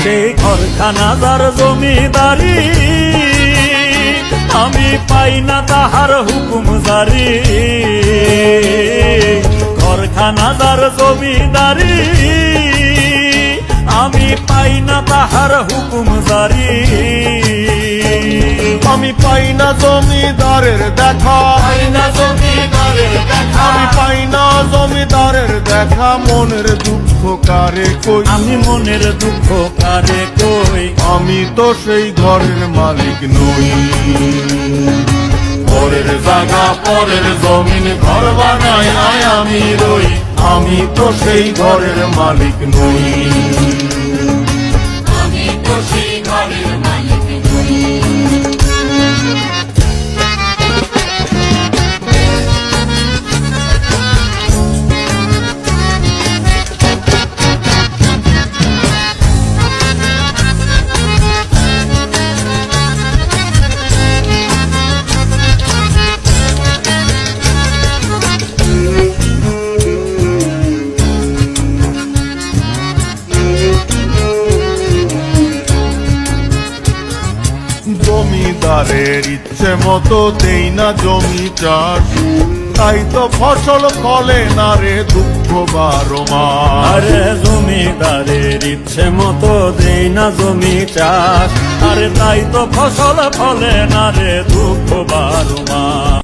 সেই ঘরখানা যার জমিদারি, আমি পাই না তাহার হুকুম জারি। ঘরখানা যার জমিদারি, আমি পাই না তাহার হুকুম জারি। আমি পাই না জমিদারের দেখা, আমি পাই না জমিদারের দেখা, মনের দুঃখ কারে কই, আমি মনের দুঃখ কারে কই। আমি তো সেই ঘরের মালিক নই। পরের জায়গা পরের জমিন ঘর বানাই আয় আমি রই, আমি তো সেই ঘরের মালিক নই। জমিদারের ইচ্ছে মতো দেই না জমি চাষ, তাই তো ফসল ফলে না রে দুঃখ 12 মাস। আরে জমিদারের ইচ্ছে মতো দেই না জমি চাষ, আরে তাই তো ফসল ফলে না রে দুঃখ 12 মাস।